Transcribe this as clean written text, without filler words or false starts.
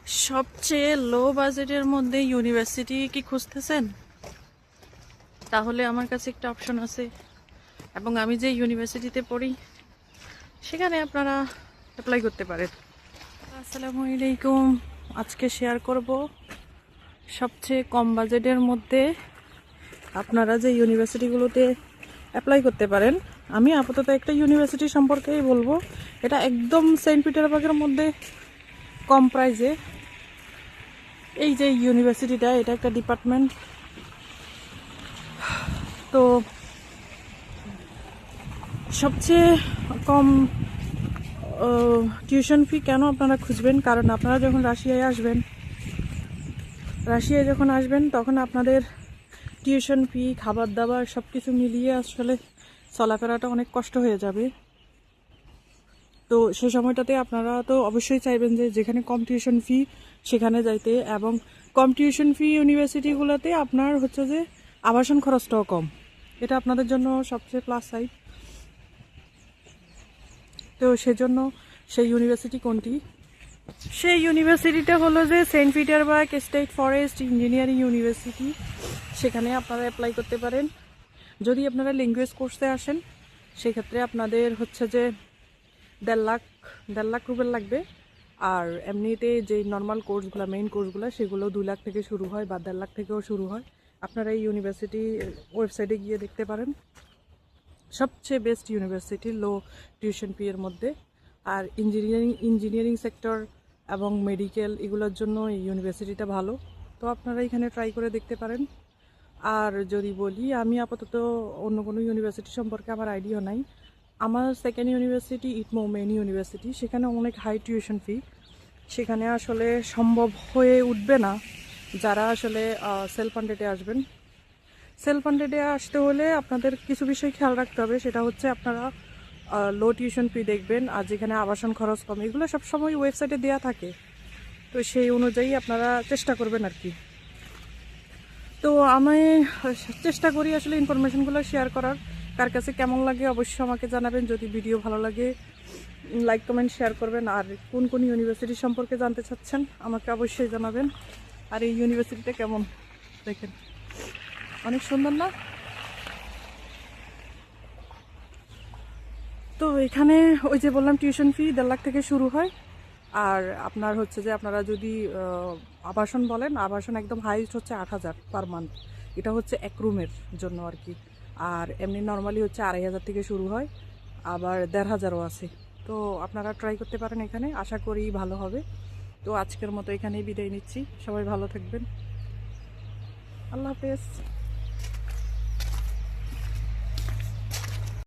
সবচেয়ে লো বাজেটের মধ্যে ইউনিভার্সিটি কি খুঁজতেছেন? তাহলে আমার কাছে একটা অপশন আছে, এবং আমি যে ইউনিভার্সিটিতে পড়ি সেখানে আপনারা অ্যাপ্লাই করতে পারেন। আসসালামু আলাইকুম। আজকে শেয়ার করব সবচেয়ে কম বাজেটের মধ্যে আপনারা যে ইউনিভার্সিটিগুলোতে অ্যাপ্লাই করতে পারেন। আমি আপাতত একটা ইউনিভার্সিটি সম্পর্কেই বলবো। এটা একদম সেন্ট পিটারবার্গের মধ্যে কম প্রাইজে। এই যে ইউনিভার্সিটিটা, এটা একটা ডিপার্টমেন্ট। তো সবচেয়ে কম টিউশন ফি কেন আপনারা খুঁজবেন? কারণ আপনারা যখন রাশিয়ায় আসবেন তখন আপনাদের টিউশন ফি, খাবার দাবার সব কিছু মিলিয়ে আসলে চলাফেরাটা অনেক কষ্ট হয়ে যাবে। তো সে সময়টাতে আপনারা তো অবশ্যই চাইবেন যে যেখানে কম টিউশন ফি সেখানে যাইতে, এবং কম টিউশন ফি ইউনিভার্সিটিগুলোতে আপনার হচ্ছে যে আবাসন খরচটাও কম। এটা আপনাদের জন্য সবচেয়ে প্লাস সাইড। তো সেজন্য সেই ইউনিভার্সিটি কোনটি? সেই ইউনিভার্সিটিটা হলো যে Saint Petersburg State Forest Engineering University. সেখানে আপনারা অ্যাপ্লাই করতে পারেন। যদি আপনারা ল্যাঙ্গুয়েজ কোর্সে আসেন সেক্ষেত্রে আপনাদের হচ্ছে যে 1.5 লাখ রুবেল লাগবে। আর এমনিতে যে নর্মাল কোর্সগুলো, মেইন কোর্সগুলো, সেগুলো 2 লাখ থেকে শুরু হয় বা 1.5 লাখ থেকেও শুরু হয়। আপনারা এই ইউনিভার্সিটি ওয়েবসাইটে গিয়ে দেখতে পারেন। সবচেয়ে বেস্ট ইউনিভার্সিটি লো টিউশন ফি এর মধ্যে। আর ইঞ্জিনিয়ারিং সেক্টর এবং মেডিকেল এগুলোর জন্য এই ইউনিভার্সিটিটা ভালো। তো আপনারা এখানে ট্রাই করে দেখতে পারেন। আর যদি বলি, আমি আপাতত অন্য কোনো ইউনিভার্সিটি সম্পর্কে আমার আইডিয়া নাই। আমার সেকেন্ড ইউনিভার্সিটি ইটমো মেন ইউনিভার্সিটি, সেখানে অনেক হাই টিউশন ফি। সেখানে আসলে সম্ভব হয়ে উঠবে না যারা আসলে সেলফ ফান্ডেডে আসবেন। সেলফ ফান্ডেডে আসতে হলে আপনাদের কিছু বিষয় খেয়াল রাখতে হবে। সেটা হচ্ছে আপনারা লো টিউশন ফি দেখবেন, আর যেখানে আবাসন খরচ কম, এগুলো সবসময় ওয়েবসাইটে দেওয়া থাকে। তো সেই অনুযায়ী আপনারা চেষ্টা করবেন আর কি। তো আমি চেষ্টা করি আসলে ইনফরমেশনগুলো শেয়ার করার। কার কাছে কেমন লাগে অবশ্যই আমাকে জানাবেন। যদি ভিডিও ভালো লাগে লাইক কমেন্ট শেয়ার করবেন। আর কোন কোন ইউনিভার্সিটি সম্পর্কে জানতে চাচ্ছেন আমাকে অবশ্যই জানাবেন। আর এই ইউনিভার্সিটিটা কেমন দেখেন, অনেক সুন্দর না? তো এখানে ওই যে বললাম টিউশন ফি 1.5 লাখ থেকে শুরু হয়। আর আপনার হচ্ছে যে আপনারা যদি আবাসন বলেন, আবাসন একদম হাইস্ট হচ্ছে 8,000 পার মান্থ। এটা হচ্ছে এক রুমের জন্য আর কি। আর এমনি নর্মালি হচ্ছে 2,500 থেকে শুরু হয়, আবার 1,500ও আছে। তো আপনারা ট্রাই করতে পারেন এখানে, আশা করি ভালো হবে। তো আজকের মতো এখানেই বিদায় নিচ্ছি। সবাই ভালো থাকবেন। আল্লাহ হাফেজ।